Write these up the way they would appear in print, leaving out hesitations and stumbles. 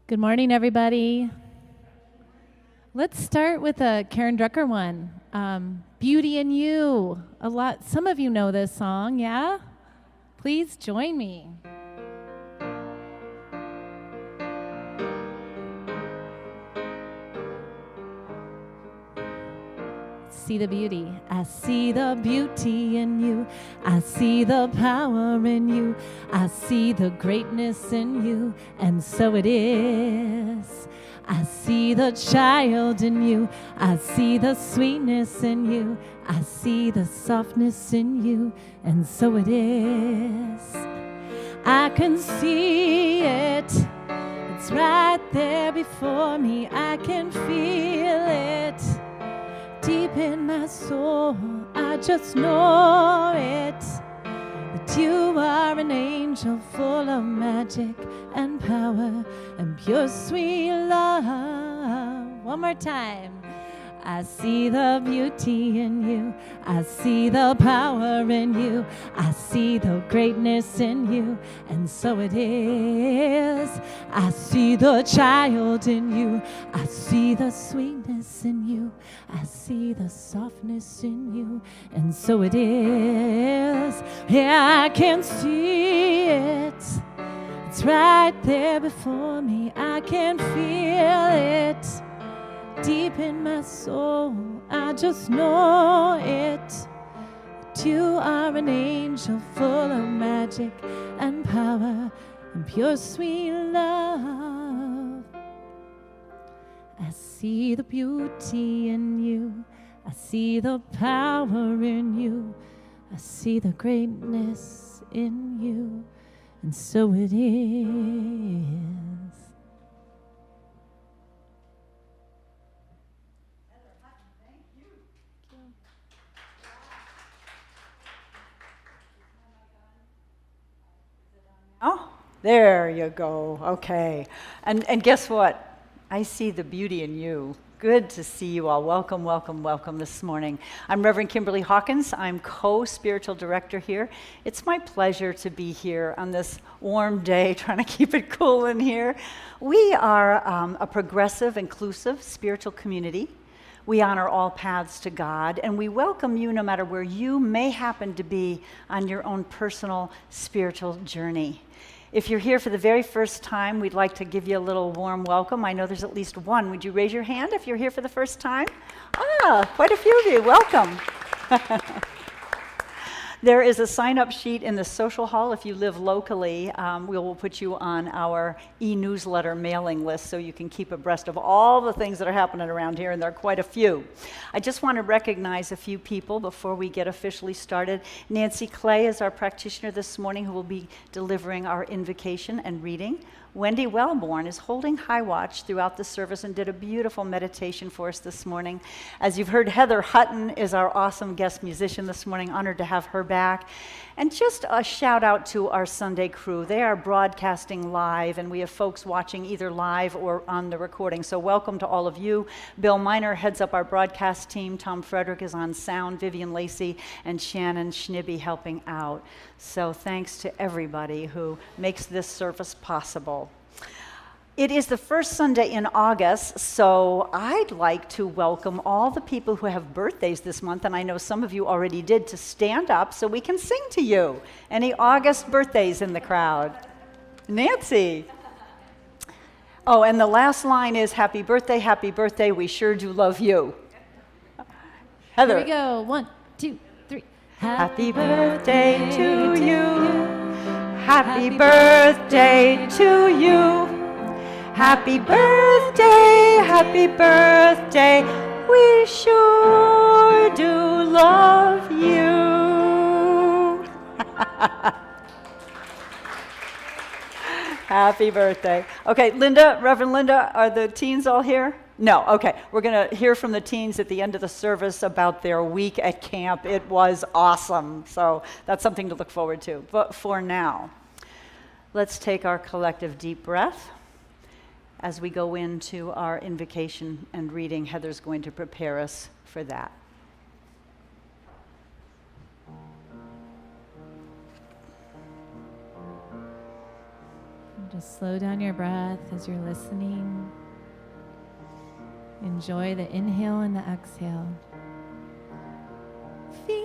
Good morning, everybody. Let's start with a Karen Drucker one. Beauty in You. Some of you know this song, yeah? Please join me. See the beauty. I see the beauty in you. I see the power in you. I see the greatness in you, and so it is. I see the child in you. I see the sweetness in you. I see the softness in you, and so it is. I can see it. It's right there before me. I can feel it. Deep in my soul, I just know it, that you are an angel full of magic and power and pure sweet love. One more time. I see the beauty in you. I see the power in you. I see the greatness in you, and so it is. I see the child in you. I see the sweetness in you. I see the softness in you, and so it is. Yeah, I can see it. It's right there before me. I can feel it. Deep in my soul, I just know it, that you are an angel full of magic and power and pure sweet love. I see the beauty in you. I see the power in you. I see the greatness in you, and so it is. Oh, there you go. Okay. And guess what? I see the beauty in you. Good to see you all. Welcome, welcome, welcome this morning. I'm Reverend Kimberly Hawkins. I'm co-spiritual director here. It's my pleasure to be here on this warm day, trying to keep it cool in here. We are a progressive, inclusive spiritual community. We honor all paths to God, and we welcome you no matter where you may happen to be on your own personal spiritual journey. If you're here for the very first time, we'd like to give you a little warm welcome. I know there's at least one. Would you raise your hand if you're here for the first time? Quite a few of you. Welcome. There is a sign-up sheet in the social hall. If you live locally, we will put you on our e-newsletter mailing list so you can keep abreast of all the things that are happening around here, and there are quite a few. I just want to recognize a few people before we get officially started. Nancy Clay is our practitioner this morning who will be delivering our invocation and reading. Wendy Wellborn is holding high watch throughout the service and did a beautiful meditation for us this morning. As you've heard, Heather Hutton is our awesome guest musician this morning. Honored to have her back. And just a shout out to our Sunday crew. They are broadcasting live, and we have folks watching either live or on the recording. So welcome to all of you. Bill Miner heads up our broadcast team. Tom Frederick is on sound. Vivian Lacey and Shannon Schnibbe helping out. So thanks to everybody who makes this service possible. It is the first Sunday in August, so I'd like to welcome all the people who have birthdays this month, and I know some of you already did, to stand up so we can sing to you. Any August birthdays in the crowd? Nancy. Oh, and the last line is, happy birthday, we sure do love you. Heather. Here we go. 1, 2, 3. Happy birthday to you. Happy birthday to you. Happy birthday, we sure do love you. Happy birthday. Okay, Linda, Reverend Linda, are the teens all here? No, okay. We're going to hear from the teens at the end of the service about their week at camp. It was awesome, so that's something to look forward to. But for now, let's take our collective deep breath. As we go into our invocation and reading, Heather's going to prepare us for that. Just slow down your breath as you're listening. Enjoy the inhale and the exhale. Feel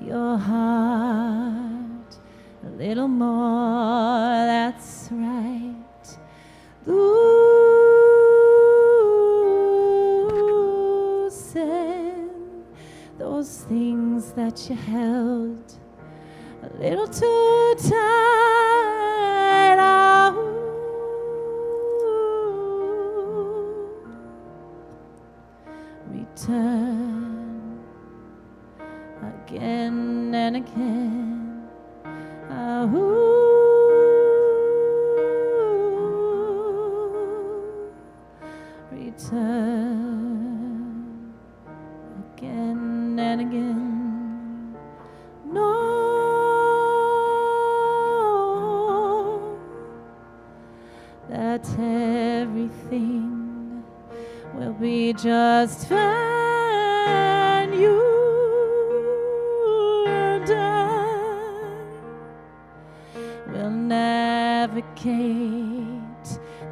your heart a little more, that's right. Loosen those things that you held a little too tight. Return again and again. Return again and again. Know that everything will be just fine. You and I will navigate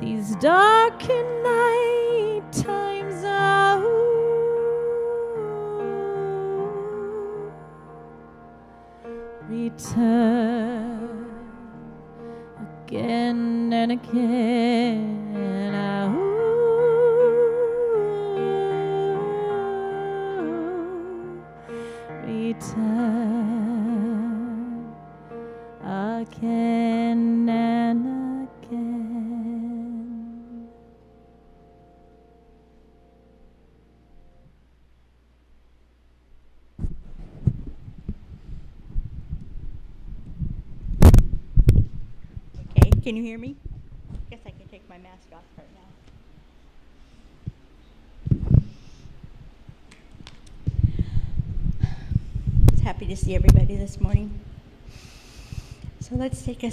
these dark and night times. Return again and again. Return again and again. Okay, can you hear me? I guess I can take my mask off right now. Happy to see everybody this morning. So let's take a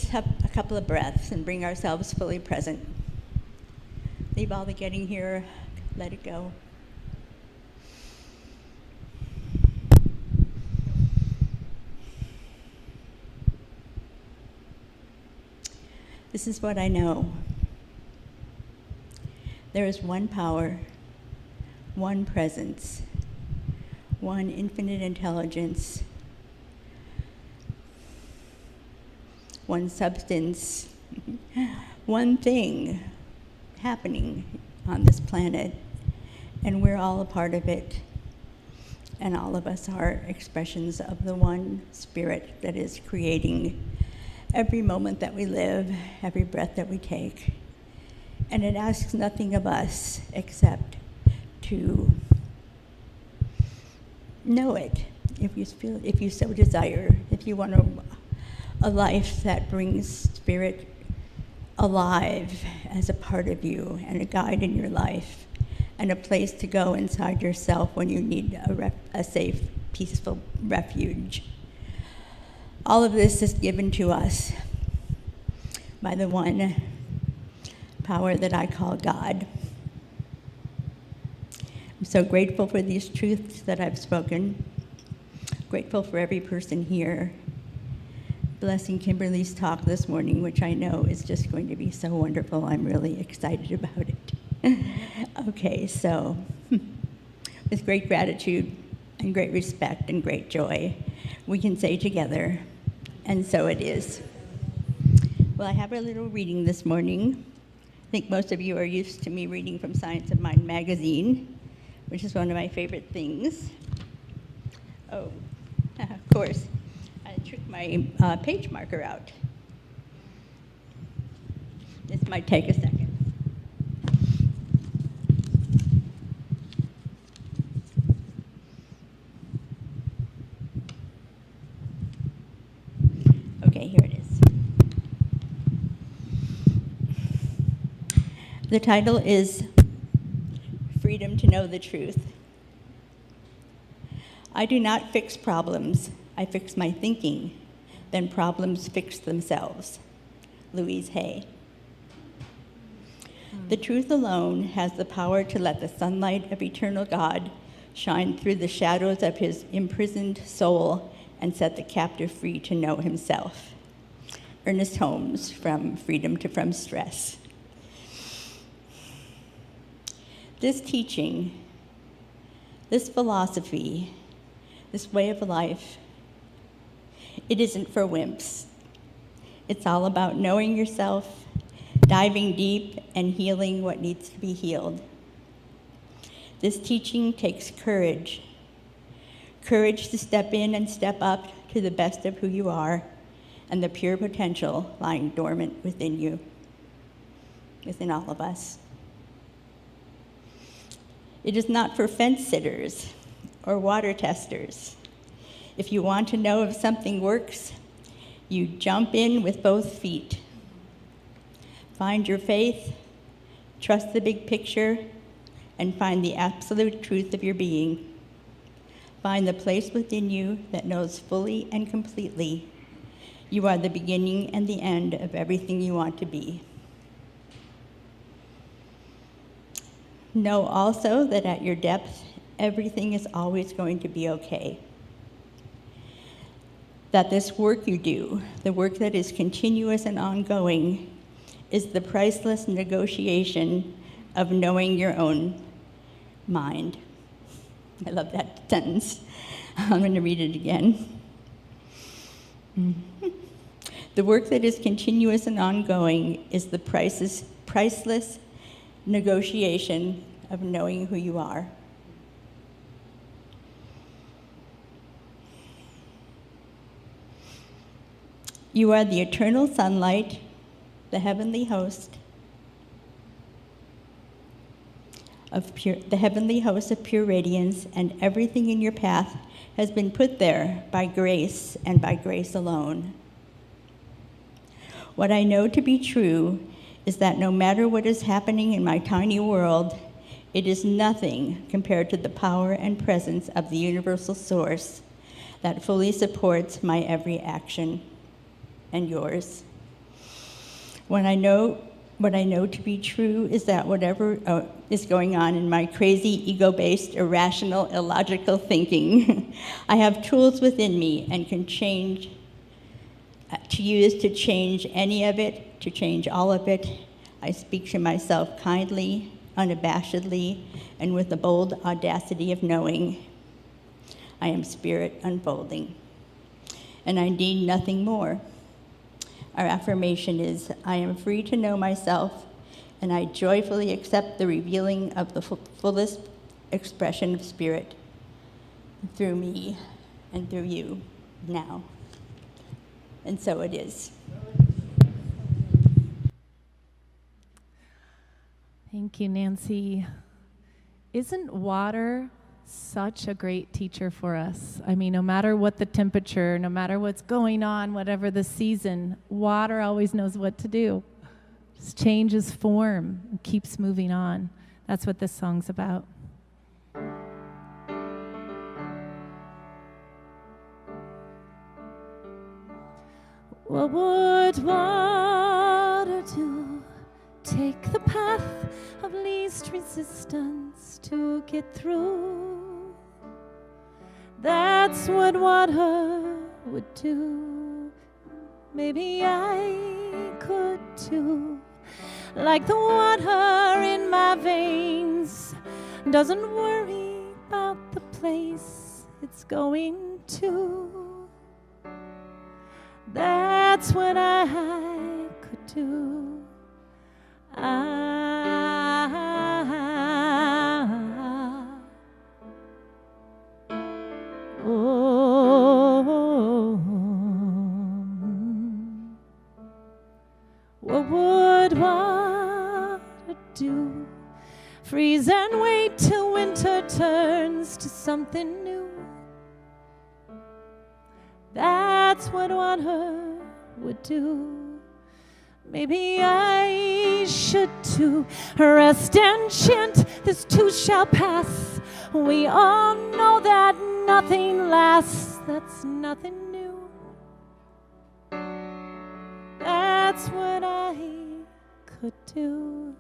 couple of breaths and bring ourselves fully present. Leave all the getting here, let it go. This is what I know. There is one power, one presence, one infinite intelligence, one substance, one thing happening on this planet, and we're all a part of it, and all of us are expressions of the one spirit that is creating every moment that we live, every breath that we take. And it asks nothing of us except to know it, if you so desire. If you want a life that brings spirit alive as a part of you, and a guide in your life, and a place to go inside yourself when you need a safe, peaceful refuge. All of this is given to us by the one power that I call God. I'm so grateful for these truths that I've spoken. Grateful for every person here. Blessing Kimberly's talk this morning, which I know is just going to be so wonderful. I'm really excited about it. Okay, so with great gratitude and great respect and great joy, we can say together, and so it is. Well, I have a little reading this morning. I think most of you are used to me reading from Science of Mind magazine, which is one of my favorite things. Oh, of course, I took my page marker out. This might take a second. Okay, here it is. The title is Freedom to Know the Truth. I do not fix problems. I fix my thinking. Then problems fix themselves. Louise Hay. The truth alone has the power to let the sunlight of eternal God shine through the shadows of his imprisoned soul and set the captive free to know himself. Ernest Holmes, From Freedom to From Stress. This teaching, this philosophy, this way of life, it isn't for wimps. It's all about knowing yourself, diving deep, and healing what needs to be healed. This teaching takes courage. Courage to step in and step up to the best of who you are and the pure potential lying dormant within you, within all of us. It is not for fence sitters or water testers. If you want to know if something works, you jump in with both feet. Find your faith, trust the big picture, and find the absolute truth of your being. Find the place within you that knows fully and completely you are the beginning and the end of everything you want to be. Know also that at your depth, everything is always going to be okay. That this work you do, the work that is continuous and ongoing, is the priceless negotiation of knowing your own mind. I love that sentence. I'm going to read it again. The work that is continuous and ongoing is the priceless negotiation of knowing who you are. You are the eternal sunlight, the heavenly host of pure radiance, and everything in your path has been put there by grace and by grace alone. What I know to be true is that no matter what is happening in my tiny world, it is nothing compared to the power and presence of the universal source that fully supports my every action and yours. What I know to be true is that whatever is going on in my crazy, ego-based, irrational, illogical thinking, I have tools within me and can use to change any of it, to change all of it. I speak to myself kindly, unabashedly, and with the bold audacity of knowing. I am spirit unfolding, and I need nothing more. Our affirmation is, I am free to know myself, and I joyfully accept the revealing of the fullest expression of spirit through me and through you now. And so it is. Thank you, Nancy. Isn't water such a great teacher for us? I mean, no matter what the temperature, no matter what's going on, whatever the season, water always knows what to do. Just changes form and keeps moving on. That's what this song's about. What would water do? Take the path of least resistance to get through. That's what water would do. Maybe I could too. Like the water in my veins doesn't worry about the place it's going to. That's what I could do. What would water do? Freeze and wait till winter turns to something new. That's what water would do. Maybe I should too. Rest and chant, this too shall pass. We all know that nothing lasts. That's nothing new. That's what I could do.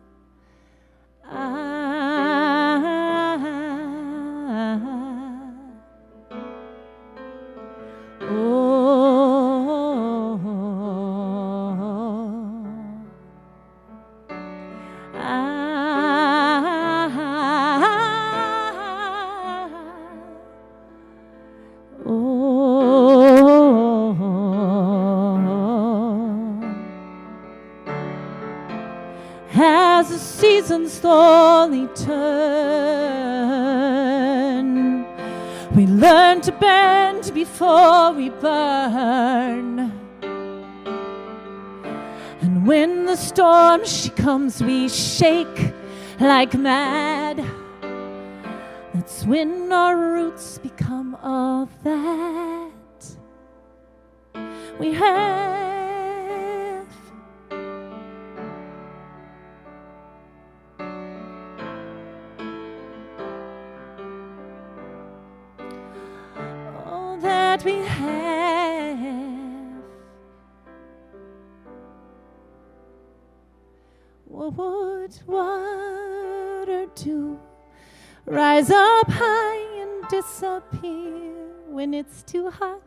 Oh, the seasons slowly turn, we learn to bend before we burn. And when the storm she comes, we shake like mad. That's when our roots become all that we have. All that we have. What would water do? Rise up high and disappear when it's too hot,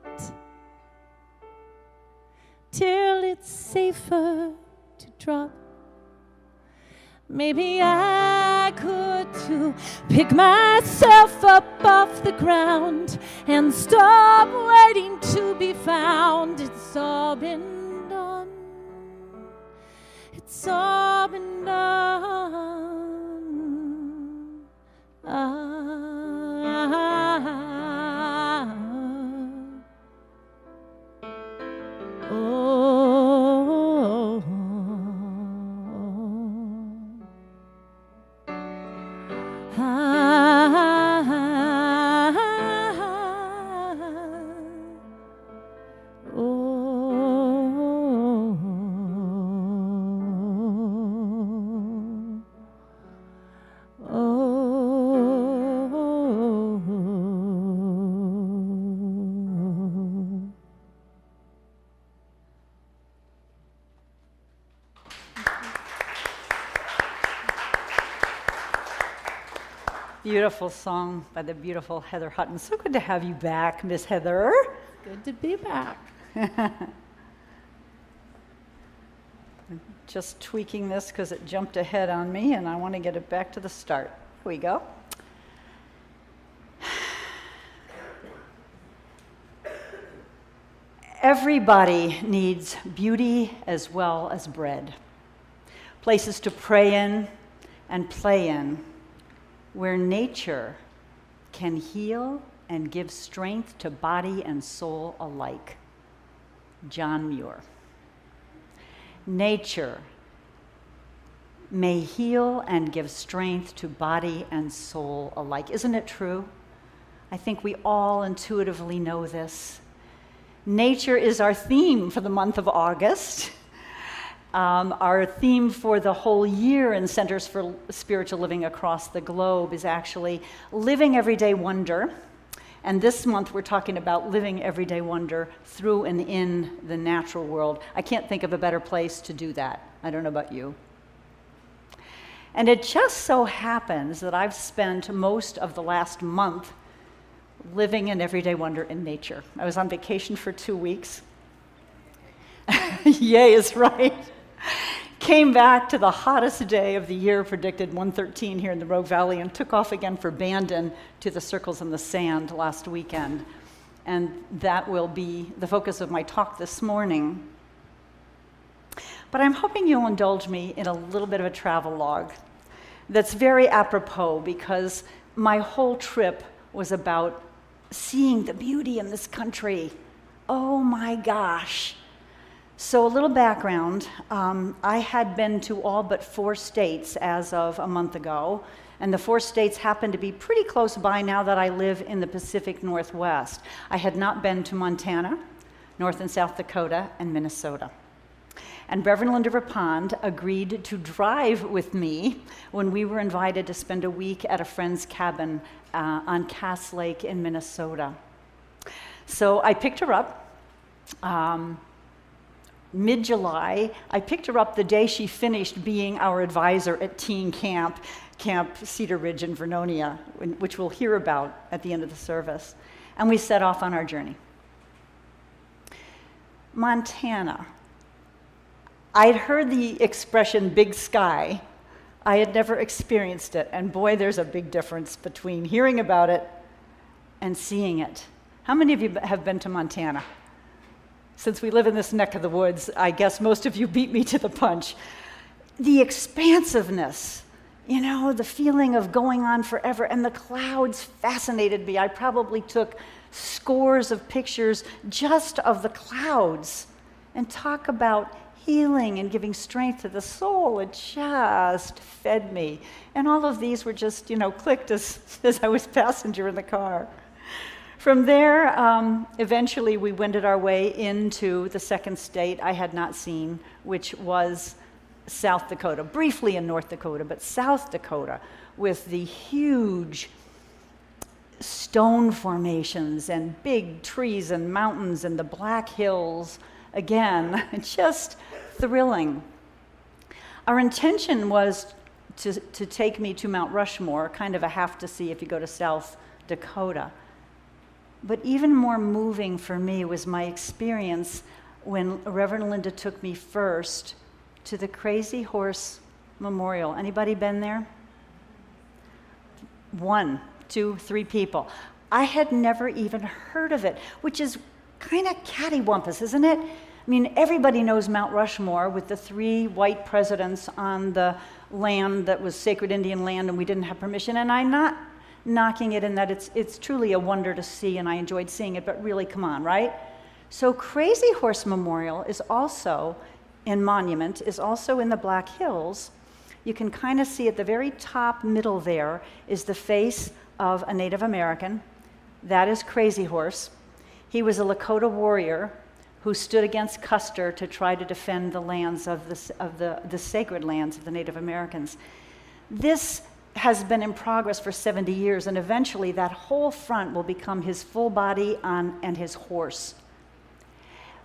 till it's safer to drop. Maybe I could too, pick myself up off the ground and stop waiting to be found. It's all been done. It's all been done. Beautiful song by the beautiful Heather Hutton. So good to have you back, Miss Heather. Good to be back. Just tweaking this because it jumped ahead on me and I want to get it back to the start. Here we go. Everybody needs beauty as well as bread. Places to pray in and play in, where nature can heal and give strength to body and soul alike. John Muir. Nature may heal and give strength to body and soul alike. Isn't it true? I think we all intuitively know this. Nature is our theme for the month of August. Our theme for the whole year in Centers for Spiritual Living across the globe is actually living everyday wonder. And this month we're talking about living everyday wonder through and in the natural world. I can't think of a better place to do that. I don't know about you. And it just so happens that I've spent most of the last month living in everyday wonder in nature. I was on vacation for 2 weeks. Yay is right. Came back to the hottest day of the year, predicted 113 here in the Rogue Valley, and took off again for Bandon to the Circles in the Sand last weekend. And that will be the focus of my talk this morning. But I'm hoping you'll indulge me in a little bit of a travel log that's very apropos, because my whole trip was about seeing the beauty in this country. Oh my gosh. So a little background, I had been to all but 4 states as of a month ago, and the 4 states happen to be pretty close by now that I live in the Pacific Northwest. I had not been to Montana, North and South Dakota, and Minnesota. And Reverend Linda Rapond agreed to drive with me when we were invited to spend a week at a friend's cabin on Cass Lake in Minnesota. So I picked her up. Mid-July, I picked her up the day she finished being our advisor at teen Camp Cedar Ridge in Vernonia, which we'll hear about at the end of the service. And we set off on our journey. Montana. I'd heard the expression big sky. I had never experienced it, and boy, there's a big difference between hearing about it and seeing it. How many of you have been to Montana? Since we live in this neck of the woods, I guess most of you beat me to the punch. the expansiveness, you know, the feeling of going on forever. And the clouds fascinated me. I probably took scores of pictures just of the clouds. And talk about healing and giving strength to the soul. It just fed me. And all of these were just, you know, clicked as I was passenger in the car. From there, eventually we wended our way into the second state I had not seen, which was South Dakota, briefly in North Dakota, but South Dakota, with the huge stone formations and big trees and mountains and the Black Hills. Again, just thrilling. Our intention was to take me to Mount Rushmore, kind of a have to see if you go to South Dakota. But even more moving for me was my experience when Reverend Linda took me first to the Crazy Horse Memorial. Anybody been there? 1, 2, 3 people. I had never even heard of it, which is kind of cattywampus, isn't it? I mean, everybody knows Mount Rushmore with the 3 white presidents on the land that was sacred Indian land and we didn't have permission. And I'm not knocking it in that it's truly a wonder to see and I enjoyed seeing it, but really, come on, right? So Crazy Horse Memorial is also, in Monument, is also in the Black Hills. You can kind of see at the very top middle there is the face of a Native American. That is Crazy Horse. He was a Lakota warrior who stood against Custer to try to defend the lands of the sacred lands of the Native Americans. This has been in progress for 70 years, and eventually that whole front will become his full body and his horse.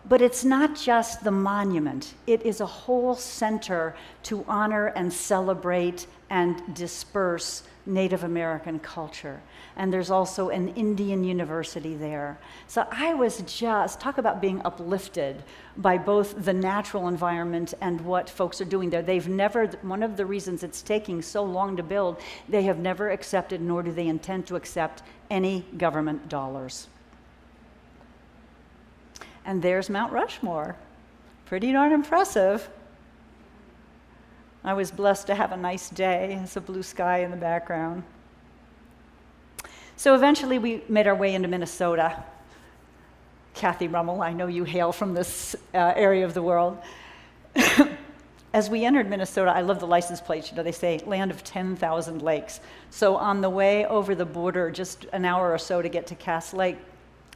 But it's not just the monument. It is a whole center to honor and celebrate and disperse Native American culture. And there's also an Indian university there. So I was just, talk about being uplifted by both the natural environment and what folks are doing there. They've never, one of the reasons it's taking so long to build, they have never accepted, nor do they intend to accept, any government dollars. And there's Mount Rushmore. Pretty darn impressive. I was blessed to have a nice day. There's a blue sky in the background. So eventually we made our way into Minnesota. Kathy Rummel, I know you hail from this area of the world. As we entered Minnesota, I love the license plates. You know, they say land of 10,000 lakes. So on the way over the border, just an hour or so to get to Cass Lake,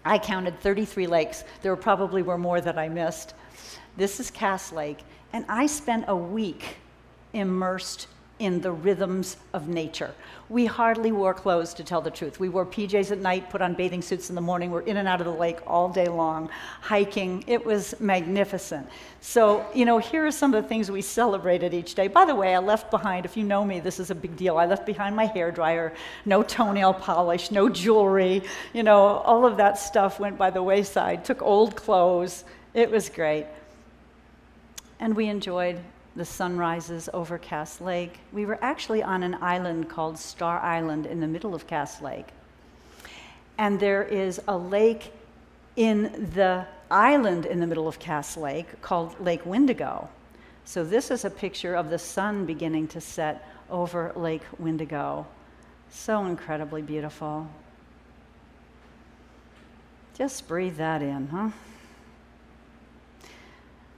I counted 33 lakes. There probably were more that I missed. This is Cass Lake, and I spent a week immersed in the rhythms of nature. We hardly wore clothes, to tell the truth. We wore PJs at night, put on bathing suits in the morning. We're in and out of the lake all day long, hiking. It was magnificent. So, you know, here are some of the things we celebrated each day. By the way, I left behind, if you know me, this is a big deal. I left behind my hairdryer, no toenail polish, no jewelry. You know, all of that stuff went by the wayside. Took old clothes. It was great. And we enjoyed the sunrises over Cass Lake. We were actually on an island called Star Island in the middle of Cass Lake. And there is a lake in the island in the middle of Cass Lake called Lake Windigo. So this is a picture of the sun beginning to set over Lake Windigo. So incredibly beautiful. Just breathe that in, huh?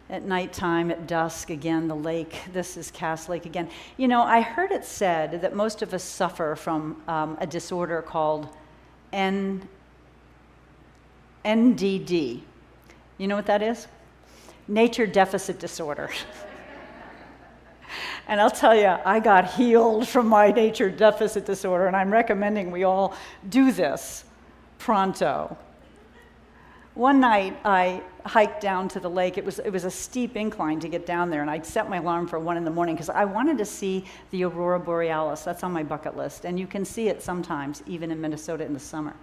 At nighttime, at dusk, again, the lake. This is Cass Lake again. You know, I heard it said that most of us suffer from a disorder called NDD. You know what that is? Nature Deficit Disorder. And I'll tell you, I got healed from my nature deficit disorder, and I'm recommending we all do this pronto. One night, I hiked down to the lake. It was a steep incline to get down there, and I'd set my alarm for 1 in the morning because I wanted to see the aurora borealis. That's on my bucket list, and you can see it sometimes, even in Minnesota in the summer.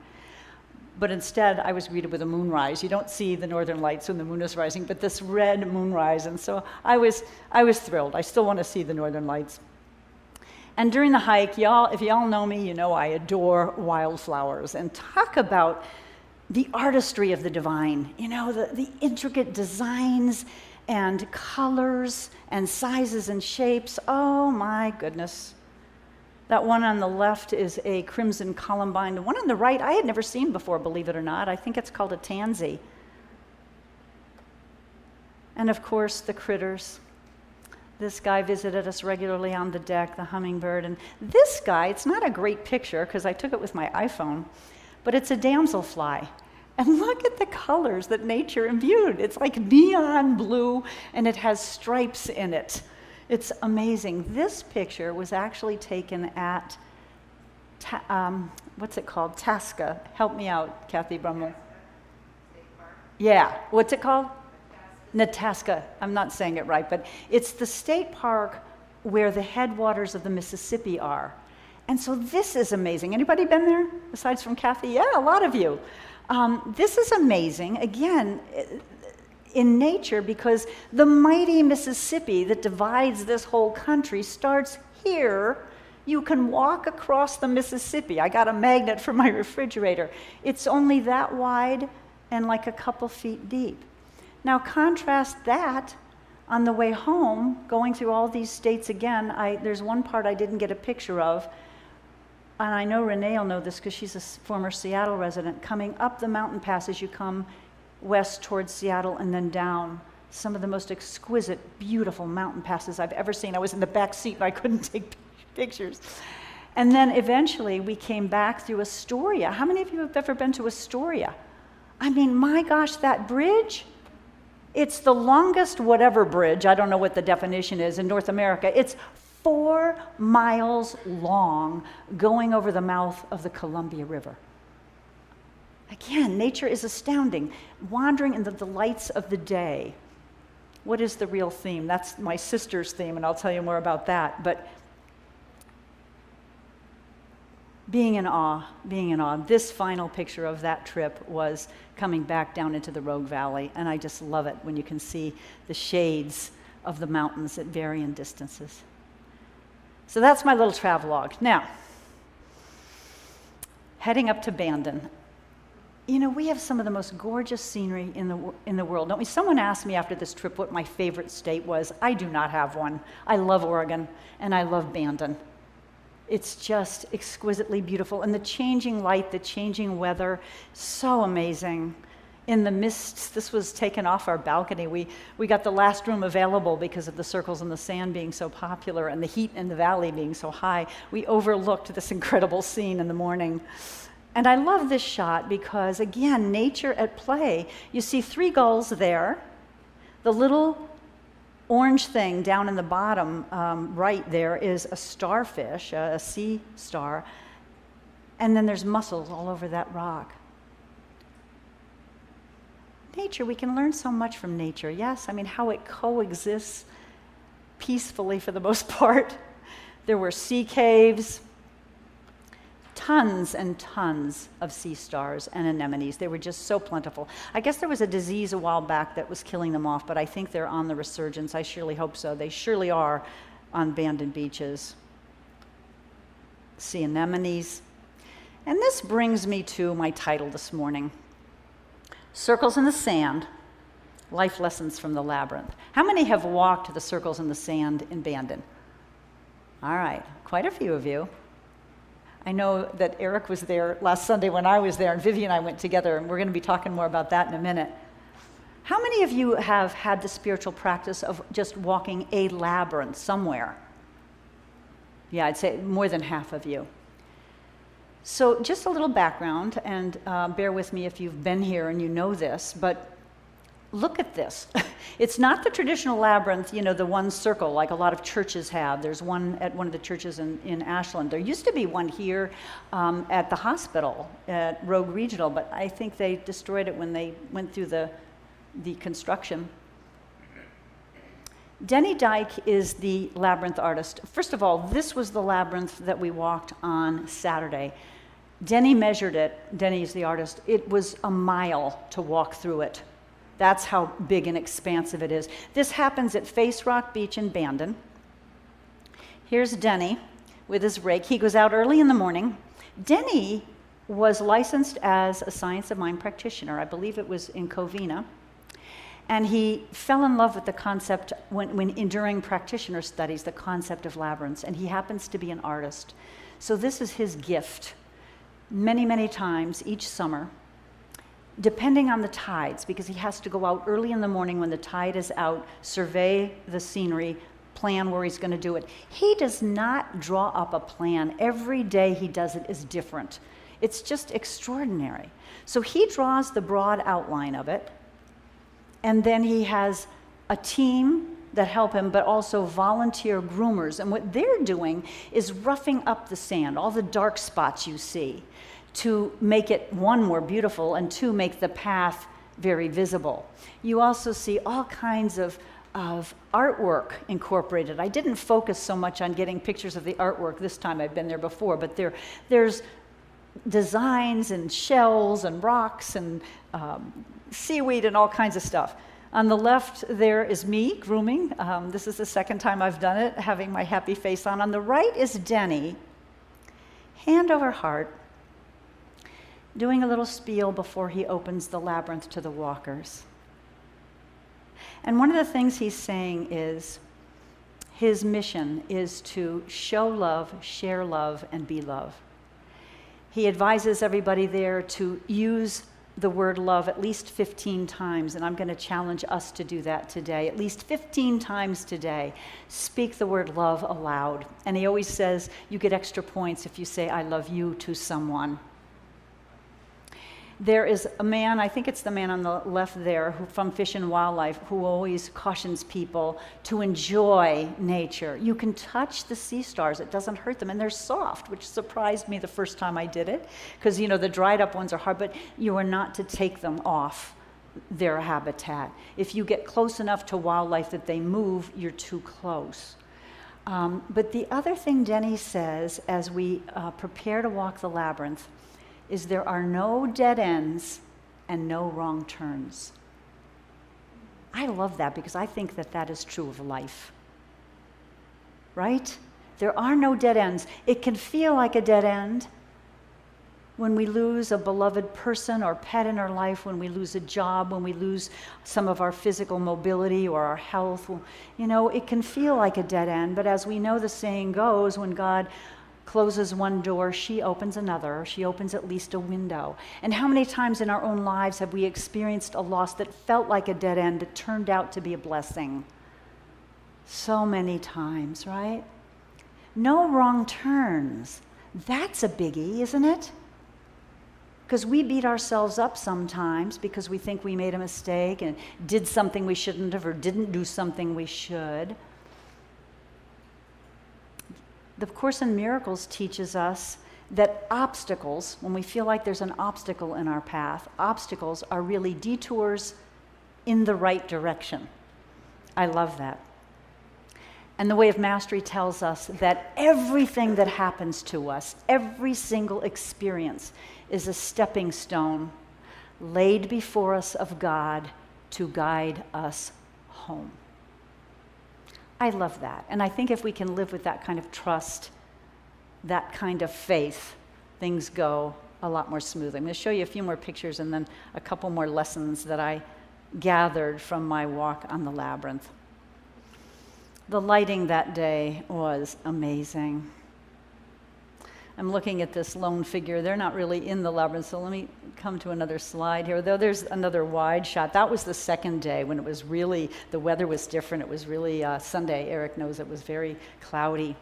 But instead, I was greeted with a moonrise. You don't see the northern lights when the moon is rising, but this red moonrise, and so I was thrilled. I still want to see the northern lights. And during the hike, if y'all know me, you know I adore wildflowers, and talk about the artistry of the divine, the intricate designs and colors and sizes and shapes. Oh my goodness. That one on the left is a crimson columbine. The one on the right, I had never seen before, believe it or not. I think it's called a tansy. And of course, the critters. This guy visited us regularly on the deck, the hummingbird. And this guy, it's not a great picture because I took it with my iPhone, but it's a damselfly. And look at the colors that nature imbued. It's like neon blue, and it has stripes in it. It's amazing. This picture was actually taken at, what's it called? Tasca. Help me out, Kathy Brummel. Yeah, what's it called? Natasca. I'm not saying it right, but it's the state park where the headwaters of the Mississippi are. And so this is amazing. Anybody been there besides from Kathy? Yeah, a lot of you. This is amazing, again, in nature, because the mighty Mississippi that divides this whole country starts here. You can walk across the Mississippi. I got a magnet for my refrigerator. It's only that wide and like a couple feet deep. Now contrast that on the way home, going through all these states again. There's one part I didn't get a picture of, and I know Renee will know this because she's a former Seattle resident. Coming up the mountain pass as you come west towards Seattle and then down, some of the most exquisite, beautiful mountain passes I've ever seen. I was in the back seat and I couldn't take pictures. And then eventually we came back through Astoria. How many of you have ever been to Astoria? I mean, my gosh, that bridge, it's the longest whatever bridge, I don't know what the definition is, in North America. It's 4 miles long, going over the mouth of the Columbia River. Again, nature is astounding. Wandering in the delights of the day. What is the real theme? That's my sister's theme, and I'll tell you more about that. But being in awe, being in awe. This final picture of that trip was coming back down into the Rogue Valley, and I just love it when you can see the shades of the mountains at varying distances. So that's my little travelogue. Now, heading up to Bandon. You know, we have some of the most gorgeous scenery in the world, don't we? Someone asked me after this trip what my favorite state was. I do not have one. I love Oregon, and I love Bandon. It's just exquisitely beautiful. And the changing light, the changing weather, so amazing. In the mists, this was taken off our balcony. We got the last room available because of the circles in the sand being so popular and the heat in the valley being so high. We overlooked this incredible scene in the morning. And I love this shot because, again, nature at play. You see 3 gulls there. The little orange thing down in the bottom right there is a starfish, a sea star. And then there's mussels all over that rock. Nature, we can learn so much from nature, yes? I mean, how it coexists peacefully for the most part. There were sea caves, tons and tons of sea stars and anemones. They were just so plentiful. I guess there was a disease a while back that was killing them off, but I think they're on the resurgence. I surely hope so. They surely are on Bandon beaches. Sea anemones. And this brings me to my title this morning. Circles in the Sand, Life Lessons from the Labyrinth. How many have walked the circles in the sand in Bandon? All right, quite a few of you. I know that Eric was there last Sunday when I was there, and Vivi and I went together, and we're going to be talking more about that in a minute. How many of you have had the spiritual practice of just walking a labyrinth somewhere? Yeah, I'd say more than half of you. So just a little background, and bear with me if you've been here and you know this, but look at this. It's not the traditional labyrinth, you know, the one circle like a lot of churches have. There's one at one of the churches in Ashland. There used to be one here at the hospital at Rogue Regional, but I think they destroyed it when they went through the construction. Denny Dyke is the labyrinth artist. First of all, this was the labyrinth that we walked on Saturday. Denny measured it. Denny is the artist. It was a mile to walk through it. That's how big and expansive it is. This happens at Face Rock Beach in Bandon. Here's Denny with his rake. He goes out early in the morning. Denny was licensed as a science of mind practitioner. I believe it was in Covina. And he fell in love with the concept during practitioner studies, the concept of labyrinths. And he happens to be an artist. So this is his gift. Many, many times each summer, depending on the tides, because he has to go out early in the morning when the tide is out, survey the scenery, plan where he's going to do it. He does not draw up a plan. Every day he does it is different. It's just extraordinary. So he draws the broad outline of it, and then he has a team that help him, but also volunteer groomers. And what they're doing is roughing up the sand, all the dark spots you see, to make it, one, more beautiful, and two, make the path very visible. You also see all kinds of artwork incorporated. I didn't focus so much on getting pictures of the artwork this time. I've been there before, but there's designs and shells and rocks and seaweed and all kinds of stuff. On the left there is me grooming. This is the second time I've done it, having my happy face on. On the right is Denny, hand over heart, doing a little spiel before he opens the labyrinth to the walkers. And one of the things he's saying is his mission is to show love, share love, and be love. He advises everybody there to use the word love at least 15 times, and I'm going to challenge us to do that today. At least 15 times today, speak the word love aloud. And he always says you get extra points if you say I love you to someone. There is a man, I think it's the man on the left there, from Fish and Wildlife, who always cautions people to enjoy nature. You can touch the sea stars, it doesn't hurt them, and they're soft, which surprised me the first time I did it, because the dried up ones are hard, but you are not to take them off their habitat. If you get close enough to wildlife that they move, you're too close. But the other thing Denny says as we prepare to walk the labyrinth is there are no dead ends and no wrong turns. I love that because I think that that is true of life, right? There are no dead ends. It can feel like a dead end when we lose a beloved person or pet in our life, when we lose a job, when we lose some of our physical mobility or our health. It can feel like a dead end, but as we know the saying goes, when God closes one door, she opens another. She opens at least a window. And how many times in our own lives have we experienced a loss that felt like a dead end that turned out to be a blessing? So many times, right? No wrong turns. That's a biggie, isn't it? Because we beat ourselves up sometimes because we think we made a mistake and did something we shouldn't have or didn't do something we should. The Course in Miracles teaches us that obstacles, when we feel like there's an obstacle in our path, obstacles are really detours in the right direction. I love that. And the Way of Mastery tells us that everything that happens to us, every single experience, is a stepping stone laid before us of God to guide us home. I love that. And I think if we can live with that kind of trust, that kind of faith, things go a lot more smoothly. I'm going to show you a few more pictures and then a couple more lessons that I gathered from my walk on the labyrinth. The lighting that day was amazing. I'm looking at this lone figure. They're not really in the labyrinth, so let me come to another slide here. Though there's another wide shot. That was the second day when it was really, the weather was different. It was really Sunday. Eric knows it was very cloudy.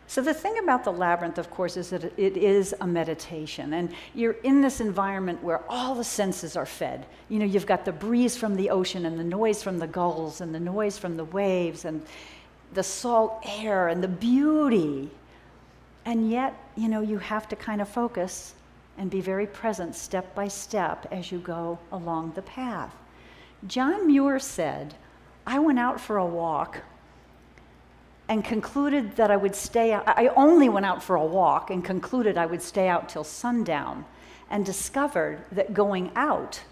So the thing about the labyrinth, of course, is that it is a meditation. And you're in this environment where all the senses are fed. You've got the breeze from the ocean and the noise from the gulls and the noise from the waves and the salt air and the beauty. And yet, you have to kind of focus and be very present step by step as you go along the path. John Muir said, I went out for a walk and concluded that I would stay out. I only went out for a walk and concluded I would stay out till sundown, and discovered that going out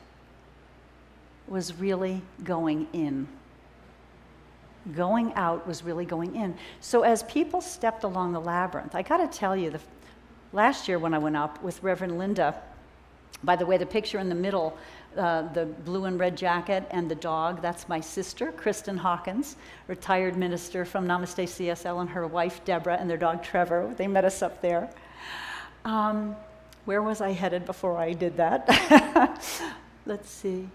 was really going in. Going out was really going in. So as people stepped along the labyrinth, I got to tell you, last year when I went up with Reverend Linda. By the way, the picture in the middle, the blue and red jacket and the dog, that's my sister, Kristen Hawkins, retired minister from Namaste CSL, and her wife, Deborah, and their dog, Trevor. They met us up there. Where was I headed before I did that? Let's see.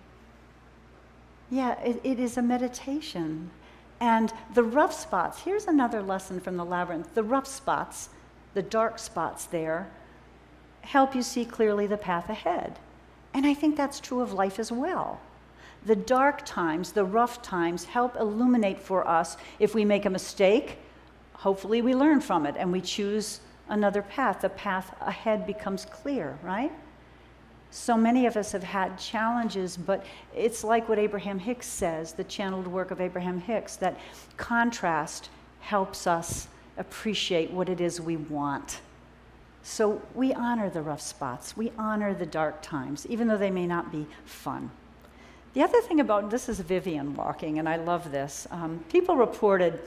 Yeah, it is a meditation. And the rough spots, here's another lesson from the labyrinth. The rough spots, the dark spots there, help you see clearly the path ahead. And I think that's true of life as well. The dark times, the rough times, help illuminate for us. If we make a mistake, hopefully we learn from it and we choose another path. The path ahead becomes clear, right? So many of us have had challenges, but it's like what Abraham Hicks says, the channeled work of Abraham Hicks, that contrast helps us appreciate what it is we want. So we honor the rough spots. We honor the dark times, even though they may not be fun. The other thing about, this is Vivian walking, and I love this. People reported,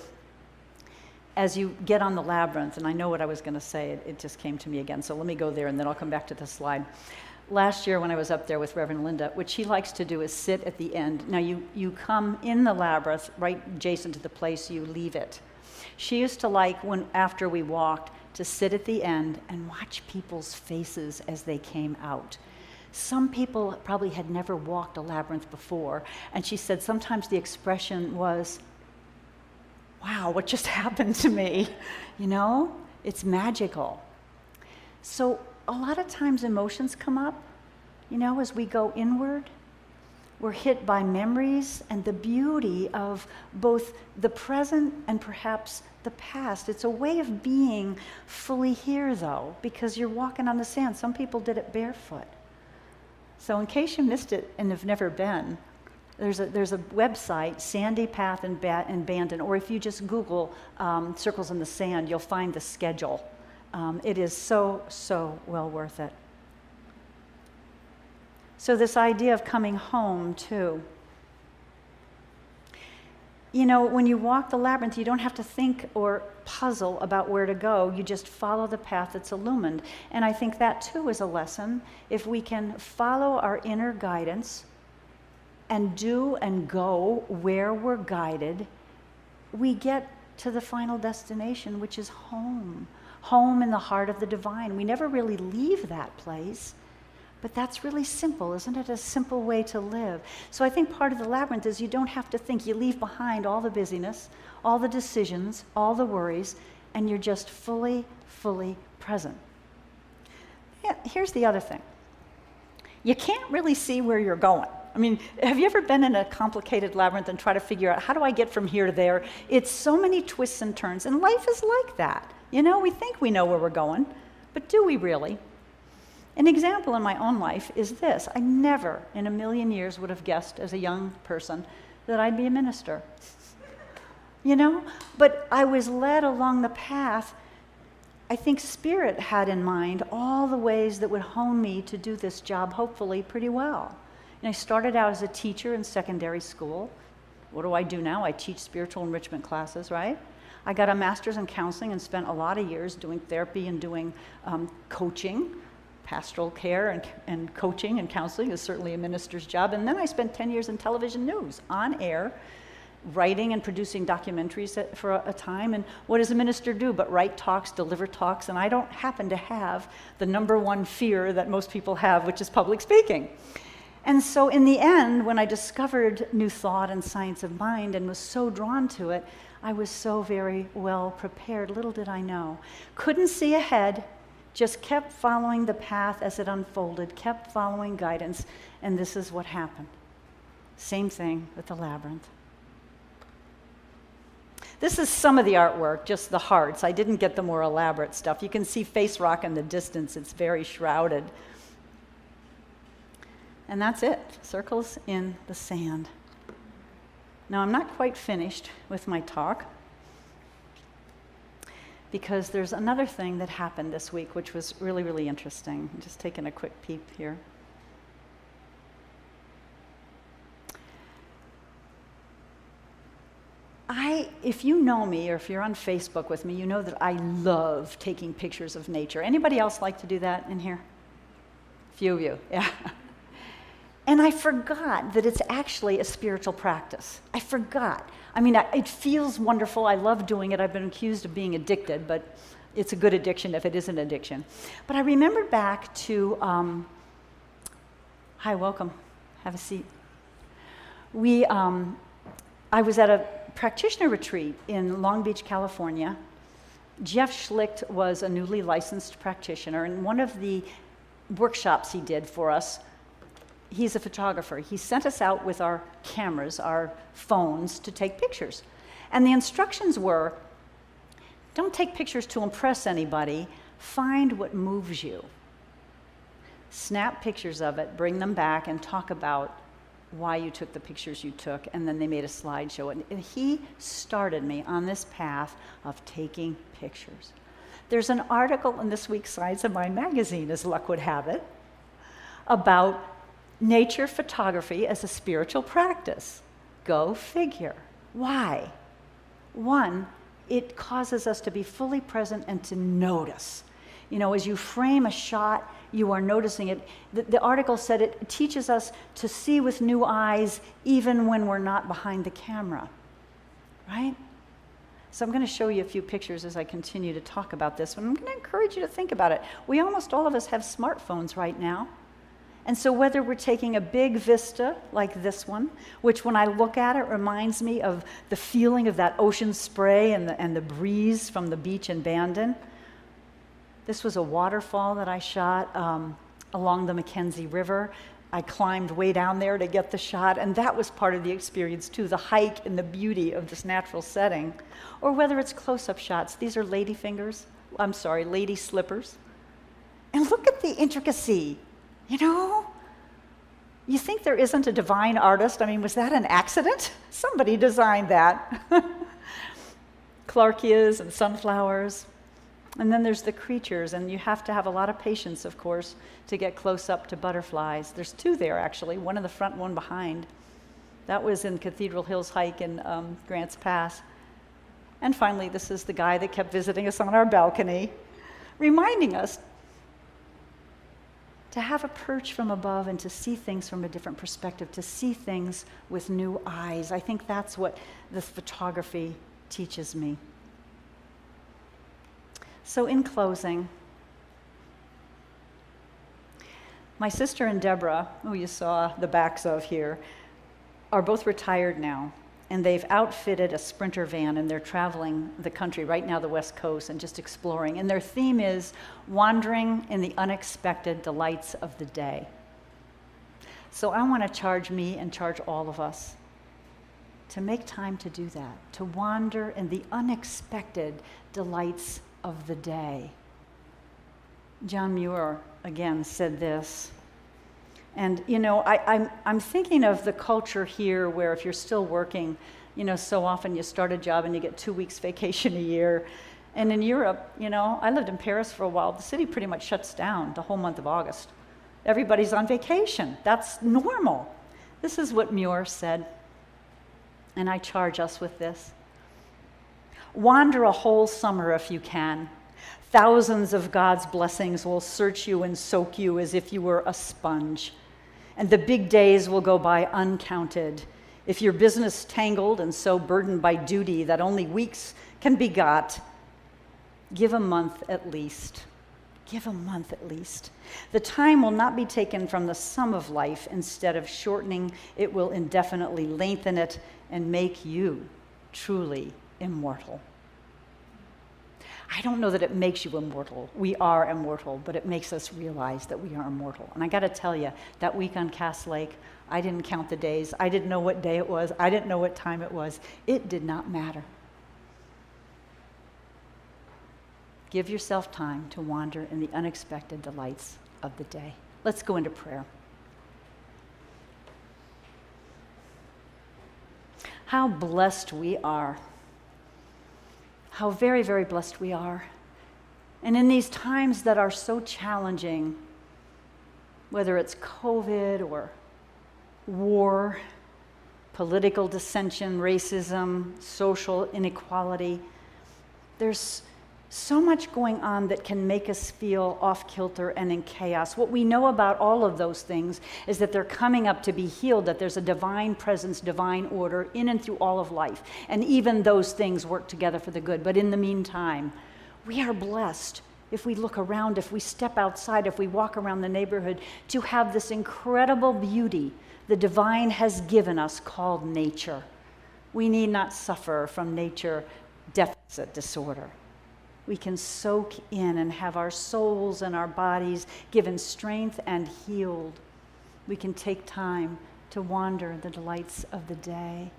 as you get on the labyrinth, and I know what I was going to say, it just came to me again, so let me go there and then I'll come back to the slide. Last year when I was up there with Reverend Linda, what she likes to do is sit at the end. Now you come in the labyrinth, right adjacent to the place you leave it. She used to like, after we walked, to sit at the end and watch people's faces as they came out. Some people probably had never walked a labyrinth before, and she said sometimes the expression was, wow, what just happened to me? You know, it's magical. So a lot of times emotions come up, you know, as we go inward. We're hit by memories and the beauty of both the present and perhaps the past. It's a way of being fully here, though, because you're walking on the sand. Some people did it barefoot. So in case you missed it and have never been, there's a website, Sandy Path in Bandon, or if you just Google Circles in the Sand, you'll find the schedule. It is so, so well worth it. So this idea of coming home, too. You know, when you walk the labyrinth, you don't have to think or puzzle about where to go. You just follow the path that's illumined. And I think that, too, is a lesson. If we can follow our inner guidance and do and go where we're guided, we get to the final destination, which is home. Home in the heart of the divine. We never really leave that place. But that's really simple, isn't it? A simple way to live. So I think part of the labyrinth is you don't have to think. You leave behind all the busyness, all the decisions, all the worries, and you're just fully, fully present. Yeah, here's the other thing. You can't really see where you're going. I mean, have you ever been in a complicated labyrinth and try to figure out, how do I get from here to there? It's so many twists and turns, and life is like that. You know, we think we know where we're going, but do we really? An example in my own life is this. I never in a million years would have guessed as a young person that I'd be a minister. You know? But I was led along the path. I think Spirit had in mind all the ways that would hone me to do this job, hopefully, pretty well. And I started out as a teacher in secondary school. What do I do now? I teach spiritual enrichment classes, right? I got a master's in counseling and spent a lot of years doing therapy and doing coaching. Pastoral care and coaching and counseling is certainly a minister's job. And then I spent 10 years in television news, on air, writing and producing documentaries for a time. And what does a minister do but write talks, deliver talks? And I don't happen to have the number one fear that most people have, which is public speaking. And so in the end, when I discovered New Thought and Science of Mind and was so drawn to it, I was so very well prepared. Little did I know. Couldn't see ahead. Just kept following the path as it unfolded, kept following guidance, and this is what happened. Same thing with the labyrinth. This is some of the artwork, just the hearts. I didn't get the more elaborate stuff. You can see face rock in the distance. It's very shrouded. And that's it, circles in the sand. Now, I'm not quite finished with my talk, because there's another thing that happened this week, which was really, really interesting. I'm just taking a quick peep here. if you know me or if you're on Facebook with me, you know that I love taking pictures of nature. Anybody else like to do that in here? A few of you, yeah. And I forgot that it's actually a spiritual practice. I forgot. I mean, it feels wonderful. I love doing it. I've been accused of being addicted, but it's a good addiction if it is an addiction. But I remembered back to, hi, welcome. Have a seat. I was at a practitioner retreat in Long Beach, California. Jeff Schlicht was a newly licensed practitioner, and one of the workshops he did for us, he's a photographer. He sent us out with our cameras, our phones, to take pictures. And the instructions were, don't take pictures to impress anybody, find what moves you. Snap pictures of it, bring them back, and talk about why you took the pictures you took, and then they made a slideshow. And he started me on this path of taking pictures. There's an article in this week's Science of Mind magazine, as luck would have it, about nature photography as a spiritual practice. Go figure. Why? One, it causes us to be fully present and to notice. You know, as you frame a shot, you are noticing it. The article said it teaches us to see with new eyes even when we're not behind the camera, right? So I'm going to show you a few pictures as I continue to talk about this, but I'm going to encourage you to think about it. Almost all of us have smartphones right now. And so whether we're taking a big vista like this one, which when I look at it reminds me of the feeling of that ocean spray and the breeze from the beach in Bandon. This was a waterfall that I shot along the Mackenzie River. I climbed way down there to get the shot, and that was part of the experience too, the hike and the beauty of this natural setting. Or whether it's close-up shots. These are lady slippers. And look at the intricacy. You know, you think there isn't a divine artist? I mean, was that an accident? Somebody designed that. Clarkias and sunflowers. And then there's the creatures, and you have to have a lot of patience, of course, to get close up to butterflies. There's two there, actually, one in the front, one behind. That was in Cathedral Hills Hike in Grants Pass. And finally, this is the guy that kept visiting us on our balcony, reminding us to have a perch from above and to see things from a different perspective, to see things with new eyes. I think that's what this photography teaches me. So in closing, my sister and Deborah, who you saw the backs of here, are both retired now. And they've outfitted a Sprinter van, and they're traveling the country, right now the West Coast, and just exploring. And their theme is wandering in the unexpected delights of the day. So I want to charge me and charge all of us to make time to do that, to wander in the unexpected delights of the day. John Muir, again, said this. And, you know, I'm thinking of the culture here where if you're still working, you know, so often you start a job and you get 2 weeks vacation a year. And in Europe, you know, I lived in Paris for a while. The city pretty much shuts down the whole month of August. Everybody's on vacation. That's normal. This is what Muir said. And I charge us with this. Wander a whole summer if you can. Thousands of God's blessings will search you and soak you as if you were a sponge. And the big days will go by uncounted. If your business tangled and so burdened by duty that only weeks can be got, give a month at least. Give a month at least. The time will not be taken from the sum of life. Instead of shortening, it will indefinitely lengthen it and make you truly immortal. I don't know that it makes you immortal. We are immortal, but it makes us realize that we are immortal. And I got to tell you, that week on Cass Lake, I didn't count the days. I didn't know what day it was. I didn't know what time it was. It did not matter. Give yourself time to wander in the unexpected delights of the day. Let's go into prayer. How blessed we are. How very, very blessed we are. And in these times that are so challenging, whether it's COVID or war, political dissension, racism, social inequality. There's so much going on that can make us feel off kilter and in chaos. What we know about all of those things is that they're coming up to be healed, that there's a divine presence, divine order in and through all of life. And even those things work together for the good. But in the meantime, we are blessed if we look around, if we step outside, if we walk around the neighborhood, to have this incredible beauty the divine has given us called nature. We need not suffer from nature deficit disorder. We can soak in and have our souls and our bodies given strength and healed. We can take time to wander in the delights of the day.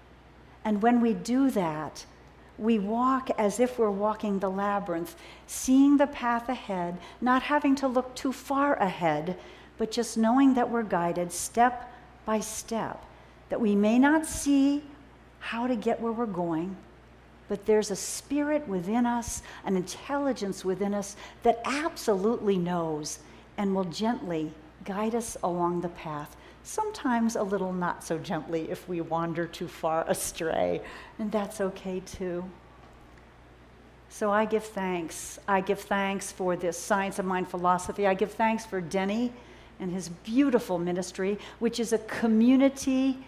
And when we do that, we walk as if we're walking the labyrinth, seeing the path ahead, not having to look too far ahead, but just knowing that we're guided step by step, that we may not see how to get where we're going, but there's a spirit within us, an intelligence within us that absolutely knows and will gently guide us along the path. Sometimes a little not so gently if we wander too far astray, and that's okay too. So I give thanks. I give thanks for this Science of Mind philosophy. I give thanks for Denny and his beautiful ministry, which is a community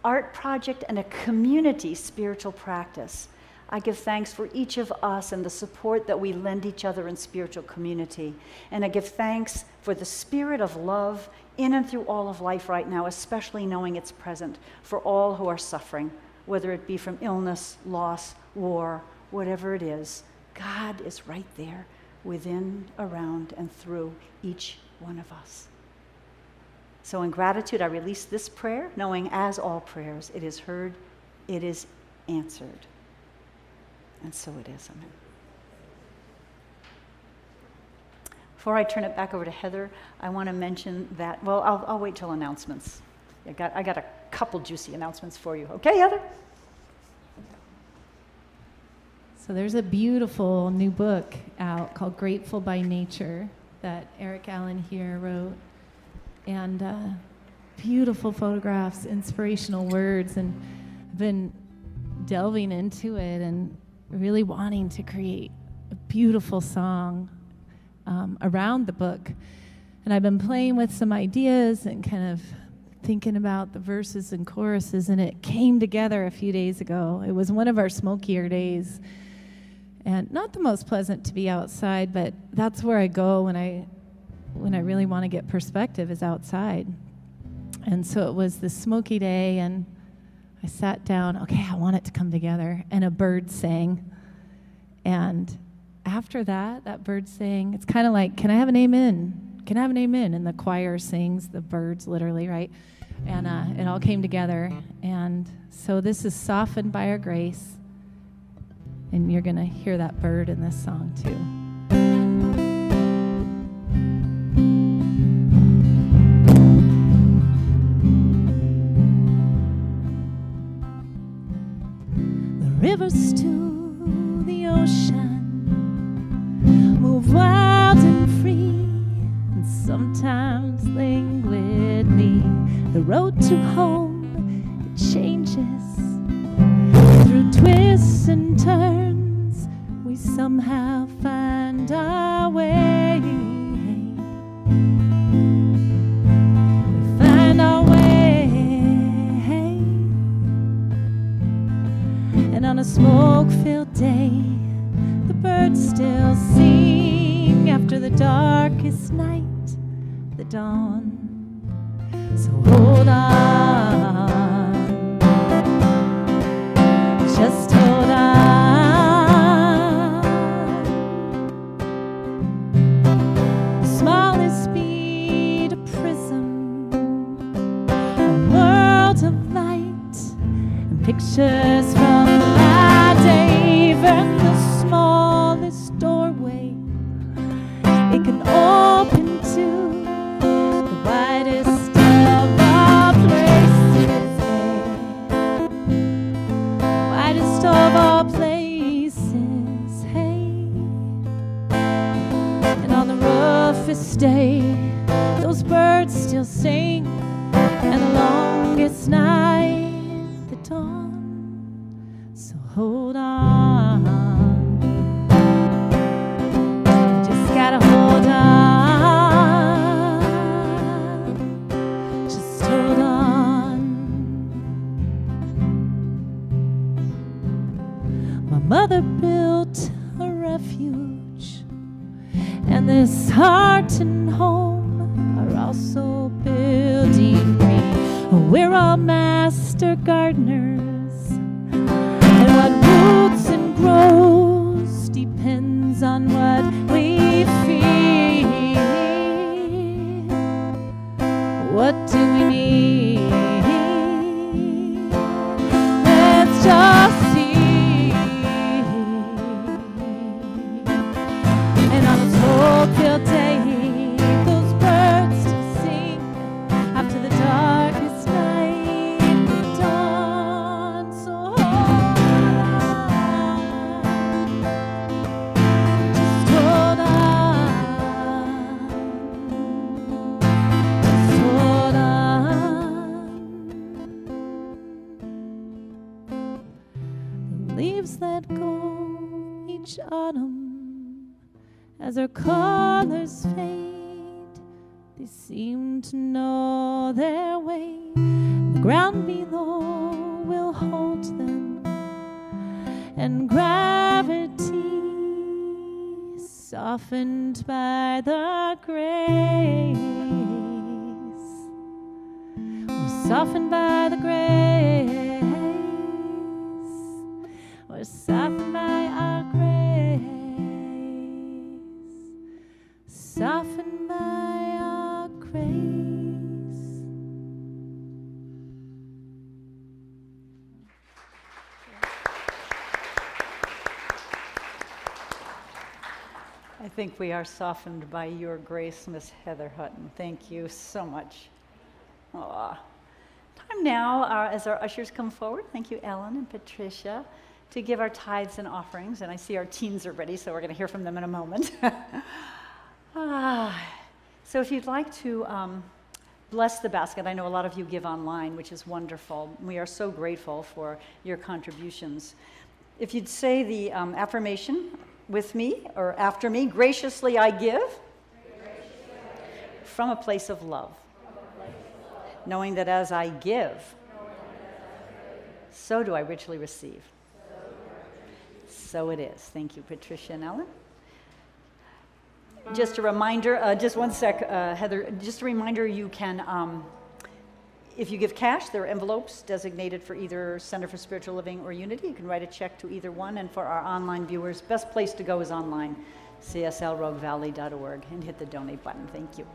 art project and a community spiritual practice. I give thanks for each of us and the support that we lend each other in spiritual community. And I give thanks for the spirit of love in and through all of life right now, especially knowing it's present for all who are suffering, whether it be from illness, loss, war, whatever it is. God is right there within, around, and through each one of us. So in gratitude, I release this prayer, knowing as all prayers, it is heard, it is answered. And so it is. Amen. Before I turn it back over to Heather, I want to mention that, well, I'll wait till announcements. I got a couple juicy announcements for you. Okay, Heather? So there's a beautiful new book out called Grateful by Nature that Eric Allen here wrote. And beautiful photographs, inspirational words, and I've been delving into it and really wanting to create a beautiful song around the book. And I've been playing with some ideas and kind of thinking about the verses and choruses, and it came together a few days ago. It was one of our smokier days, and not the most pleasant to be outside, but that's where I go when I really want to get perspective, is outside. And so it was this smoky day, and I sat down, okay, I want it to come together, and a bird sang. And after that bird sang, it's kind of like, can I have an amen? Can I have an amen? And the choir sings, the birds literally, right? And it all came together. And so this is Softened by Our Grace, and you're going to hear that bird in this song too. Rivers to the ocean move wild and free, and sometimes languidly the road to home, it changes through twists and turns. We somehow find our way. We find our way. And on a smoke-filled day, the birds still sing after the darkest night, the dawn. So hold on, just hold on. The smallest bead, a prism, a world of light, and pictures from even the smallest doorway, it can open to the widest of all places, hey. Widest of all places, hey. And on the roughest day, those birds still sing, and the longest night, So hold on. Just gotta hold on. Just hold on. My mother built a refuge, and this heart and home are also building me. We're all master gardeners, and what roots and grows depends on what we feed. What do we need? Let's just see. And on this hope-filled day, those birds still sing after the darkest night will dawn. So hold on, just hold on, just hold on. The leaves let go each autumn as our colors fade. They seem to know their way. The ground below will hold them, and gravity, softened by the grace, we're softened by the grace, we're softened by our grace, softened by our grace. I think we are softened by your grace, Miss Heather Hutton. Thank you so much. Aw. Time now, as our ushers come forward, thank you, Ellen and Patricia, to give our tithes and offerings. And I see our teens are ready, so we're going to hear from them in a moment. So if you'd like to bless the basket, I know a lot of you give online, which is wonderful. We are so grateful for your contributions. If you'd say the affirmation with me or after me, graciously I give from a place of love, knowing that as I give, so do I richly receive. So it is. Thank you, Patricia and Ellen. Just a reminder, just one sec, Heather, just a reminder, you can, if you give cash, there are envelopes designated for either Center for Spiritual Living or Unity. You can write a check to either one, and for our online viewers, best place to go is online, cslroguevalley.org, and hit the donate button. Thank you.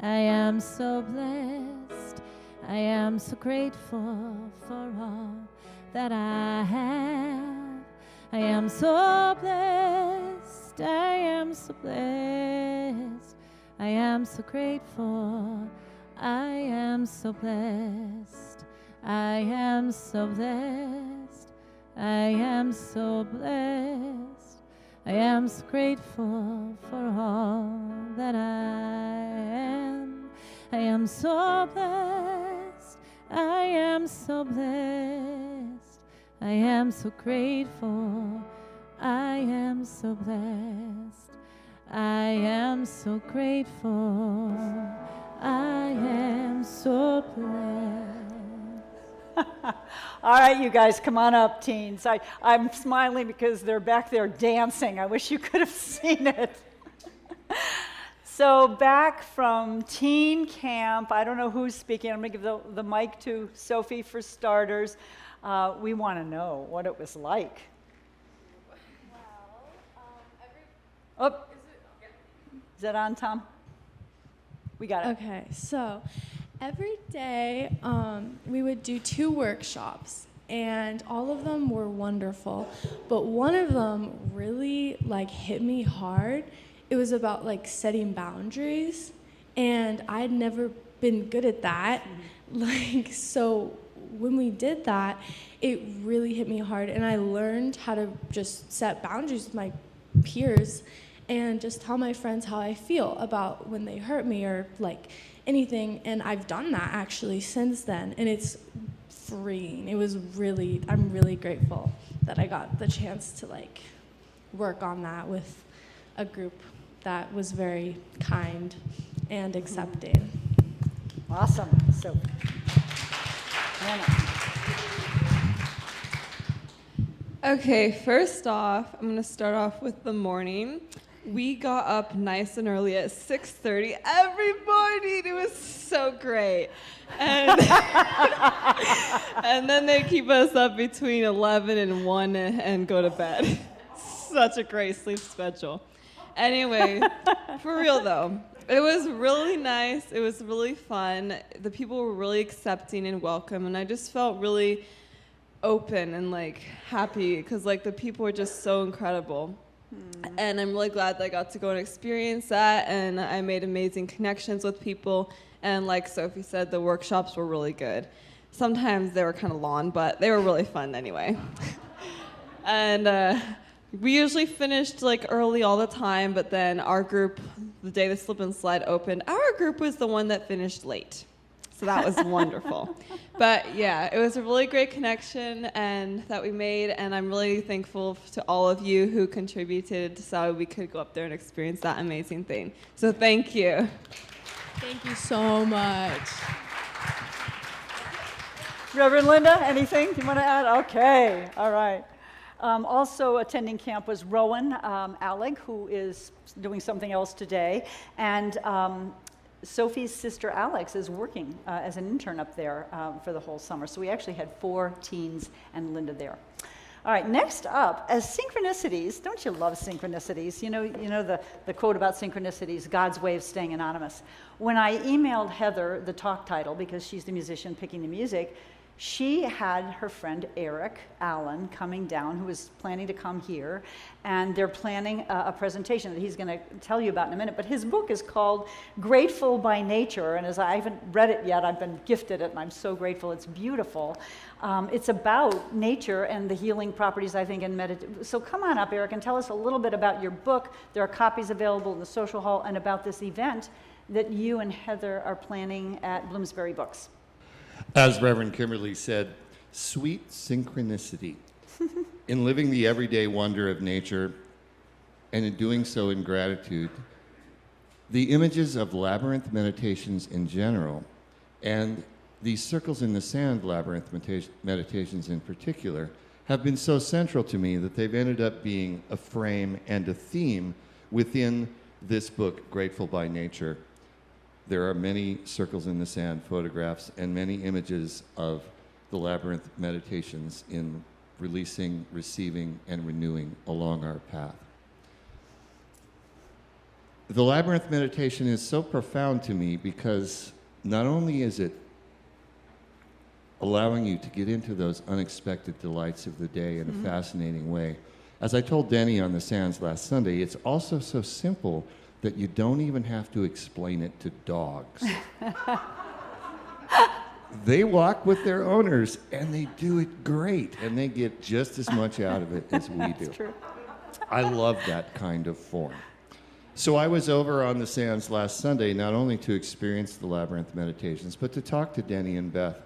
I am so blessed. I am so grateful for all that I have. I am so blessed. I am so blessed. I am so grateful. I am so blessed. I am so blessed. I am so blessed. I am so grateful for all that I am. I am so blessed. I am so blessed. I am so grateful. I am so blessed. I am so grateful. I am so blessed. All right, you guys, come on up, teens. I'm smiling because they're back there dancing. I wish you could have seen it. So back from teen camp, I don't know who's speaking. I'm going to give the mic to Sophie for starters. We want to know what it was like. Well, is that on, Tom? We got it. Okay, so every day we would do 2 workshops, and all of them were wonderful, but one of them really hit me hard. It was about setting boundaries, and I'd never been good at that. So when we did that, it really hit me hard, and I learned how to just set boundaries with my peers. and just tell my friends how I feel about when they hurt me or like anything. And I've done that actually since then, and it's freeing. I'm really grateful that I got the chance to like work on that with a group that was very kind and accepting. Awesome. So, Anna. Okay, first off, I'm going to start off with the morning. We got up nice and early at 6:30 every morning. It was so great. And, and then they keep us up between 11 and 1 and go to bed. Such a great sleep schedule. Anyway, for real though, it was really nice. It was really fun. The people were really accepting and welcome, and I just felt really open and like happy because like the people were just so incredible. And I'm really glad that I got to go and experience that, and I made amazing connections with people. And like Sophie said, the workshops were really good. Sometimes they were kind of long, but they were really fun anyway. And we usually finished like early all the time, but then our group, the day the slip and slide opened, our group was the one that finished late. So that was wonderful. But yeah, it was a really great connection and that we made, and I'm really thankful to all of you who contributed so we could go up there and experience that amazing thing. So thank you. Thank you so much. Reverend Linda, anything you want to add? Okay, all right. Also attending camp was Rowan Alec, who is doing something else today, and Sophie's sister Alex is working as an intern up there for the whole summer. So we actually had 4 teens and Linda there. All right, next up, as synchronicities, don't you love synchronicities? You know the quote about synchronicities, God's way of staying anonymous. When I emailed Heather the talk title, because she's the musician picking the music, she had her friend Eric Allen coming down, who was planning to come here, and they're planning a presentation that he's going to tell you about in a minute. But his book is called Grateful by Nature, and as I haven't read it yet, I've been gifted it, and I'm so grateful. It's beautiful. It's about nature and the healing properties, I think, in meditation. So come on up, Eric, and tell us a little bit about your book. There are copies available in the social hall, and about this event that you and Heather are planning at Bloomsbury Books. As Reverend Kimberly said, sweet synchronicity. In living the everyday wonder of nature, and in doing so in gratitude, the images of Labyrinth meditations in general, and these circles in the sand Labyrinth meditations in particular, have been so central to me that they've ended up being a frame and a theme within this book, Grateful by Nature. There are many circles in the sand photographs and many images of the Labyrinth meditations in releasing, receiving, and renewing along our path. The Labyrinth meditation is so profound to me because not only is it allowing you to get into those unexpected delights of the day in a fascinating way. As I told Denny on the sands last Sunday, it's also so simple that you don't even have to explain it to dogs. They walk with their owners, and they do it great, and they get just as much out of it as we do. That's true. I love that kind of form. So I was over on the sands last Sunday, not only to experience the Labyrinth meditations, but to talk to Denny and Beth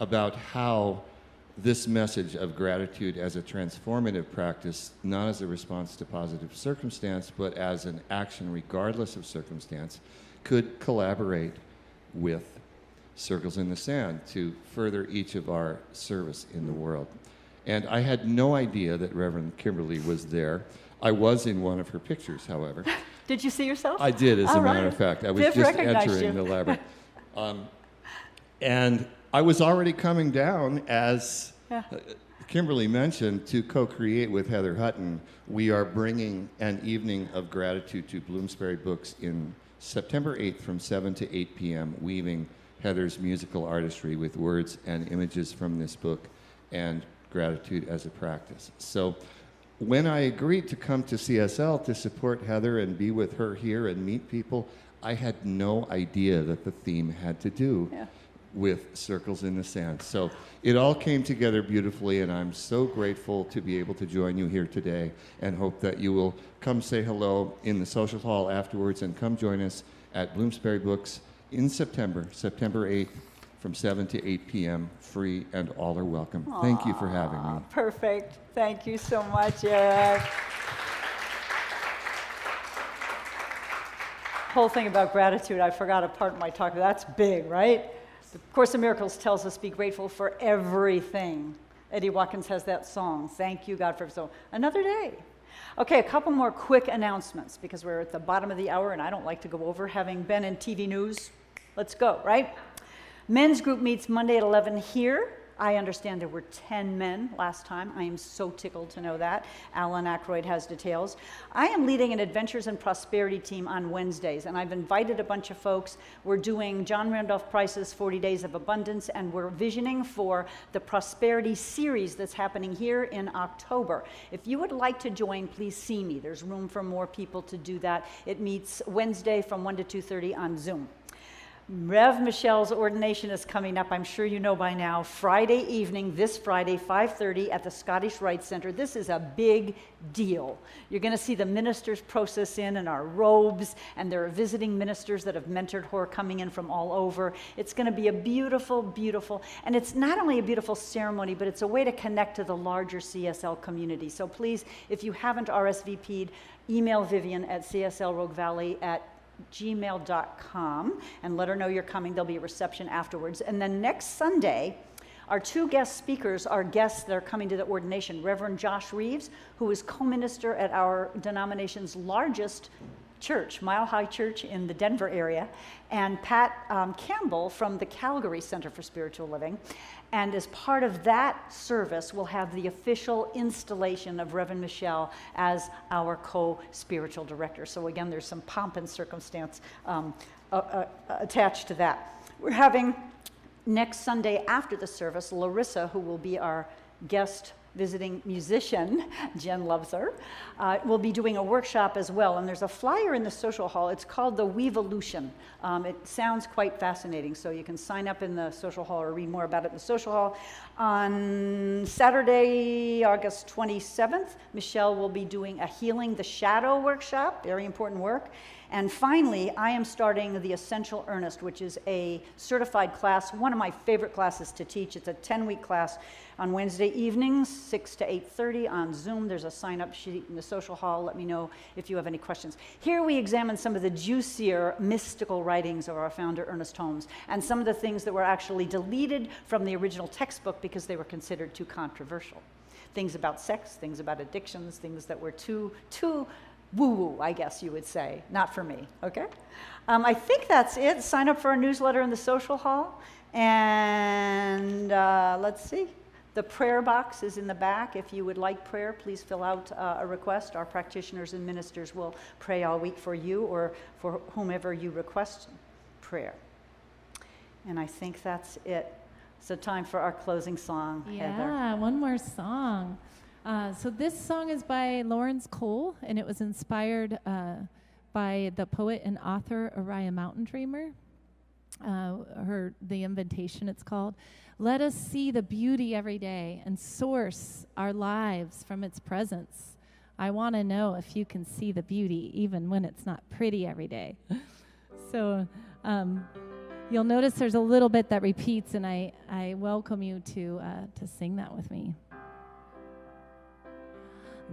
about how this message of gratitude as a transformative practice, not as a response to positive circumstance, but as an action regardless of circumstance, could collaborate with Circles in the Sand to further each of our service in the world. And I had no idea that Reverend Kimberly was there. I was in one of her pictures, however. Did you see yourself? I did, as a matter of fact. I was Viv just recognized entering you. the labyrinth. And I was already coming down, as Kimberly mentioned, to co-create with Heather Hutton. We are bringing an evening of gratitude to Bloomsbury Books in September 8th from 7 to 8 p.m., weaving Heather's musical artistry with words and images from this book and gratitude as a practice. So when I agreed to come to CSL to support Heather and be with her here and meet people, I had no idea that the theme had to do with circles in the sand. So it all came together beautifully, and I'm so grateful to be able to join you here today, and hope that you will come say hello in the social hall afterwards, and come join us at Bloomsbury Books in September 8th, from 7 to 8 p.m., free, and all are welcome. Thank you for having me. Perfect. Thank you so much, Eric. Whole thing about gratitude, I forgot a part of my talk. That's big, right? The Course in Miracles tells us be grateful for everything. Eddie Watkins has that song, Thank You, God, for so another day. Okay, a couple more quick announcements, because we're at the bottom of the hour and I don't like to go over, having been in TV news. Let's go, right? Men's group meets Monday at 11 here. I understand there were 10 men last time. I am so tickled to know that. Alan Aykroyd has details. I am leading an Adventures in Prosperity team on Wednesdays, and I've invited a bunch of folks. We're doing John Randolph Price's 40 Days of Abundance, and we're visioning for the Prosperity series that's happening here in October. If you would like to join, please see me. There's room for more people to do that. It meets Wednesday from 1 to 2:30 on Zoom. Rev Michelle's ordination is coming up, I'm sure you know by now, Friday evening, this Friday, 5:30 at the Scottish Rite Center. This is a big deal. You're going to see the ministers process in our robes, and there are visiting ministers that have mentored her coming in from all over. It's going to be a beautiful, beautiful, and it's not only a beautiful ceremony, but it's a way to connect to the larger CSL community. So please, if you haven't RSVP'd, email Vivian at cslroguevalley@gmail.com and let her know you're coming. There'll be a reception afterwards. And then next Sunday, our two guest speakers are guests that are coming to the ordination. Reverend Josh Reeves, who is co-minister at our denomination's largest church, Mile High Church in the Denver area, and Pat Campbell from the Calgary Center for Spiritual Living. And as part of that service, we'll have the official installation of Reverend Michelle as our co-spiritual director. So again, there's some pomp and circumstance attached to that. We're having next Sunday after the service, Larissa, who will be our guest visiting musician, Jen loves her, will be doing a workshop as well. And there's a flyer in the social hall. It's called the Weevolution. It sounds quite fascinating, so you can sign up in the social hall or read more about it in the social hall. On Saturday, August 27th, Michelle will be doing a Healing the Shadow workshop, very important work. And finally, I am starting the Essential Earnest, which is a certified class, one of my favorite classes to teach. It's a 10-week class on Wednesday evenings, 6 to 8:30 on Zoom. There's a sign-up sheet in the social hall. Let me know if you have any questions. Here we examine some of the juicier mystical writings of our founder, Ernest Holmes, and some of the things that were actually deleted from the original textbook because they were considered too controversial. Things about sex, things about addictions, things that were too woo-woo, I guess you would say. Not for me, okay? I think that's it. Sign up for our newsletter in the social hall. And let's see. The prayer box is in the back. If you would like prayer, please fill out a request. Our practitioners and ministers will pray all week for you or for whomever you request prayer. And I think that's it. So time for our closing song, Heather. Yeah, one more song. So this song is by Lawrence Cole, and it was inspired by the poet and author Oriah Mountain Dreamer. The Invitation, it's called. Let us see the beauty every day and source our lives from its presence. I want to know if you can see the beauty even when it's not pretty every day. So you'll notice there's a little bit that repeats, and I welcome you to sing that with me.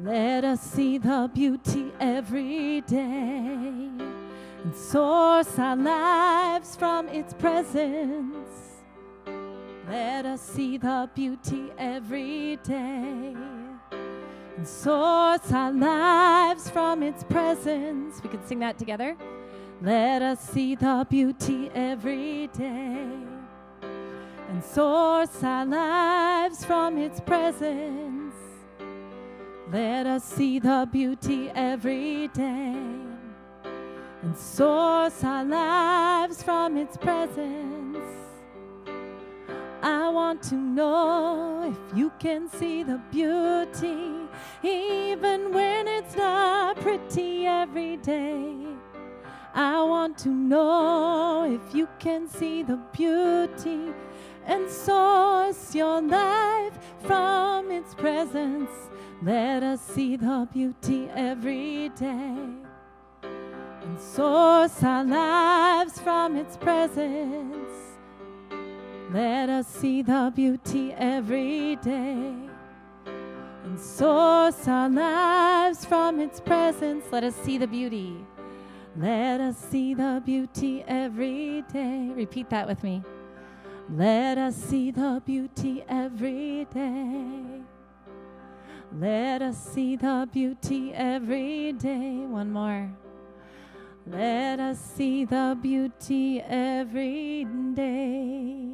Let us see the beauty every day and source our lives from its presence. Let us see the beauty every day and source our lives from its presence. We can sing that together. Let us see the beauty every day and source our lives from its presence. Let us see the beauty every day and source our lives from its presence. I want to know if you can see the beauty even when it's not pretty every day. I want to know if you can see the beauty and source your life from its presence. Let us see the beauty every day and source our lives from its presence. Let us see the beauty every day and source our lives from its presence. Let us see the beauty. Let us see the beauty every day. Repeat that with me. Let us see the beauty every day. Let us see the beauty every day. One more. Let us see the beauty every day.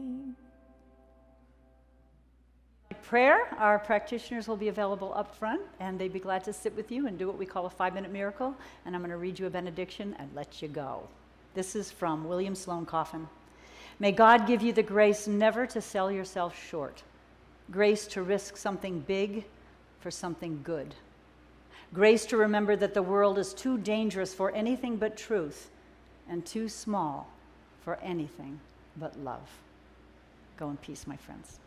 Prayer, our practitioners will be available up front, and they'd be glad to sit with you and do what we call a 5-minute miracle. And I'm going to read you a benediction and let you go. This is from William Sloane Coffin. May God give you the grace never to sell yourself short, grace to risk something big for something good, grace to remember that the world is too dangerous for anything but truth and too small for anything but love. Go in peace, my friends.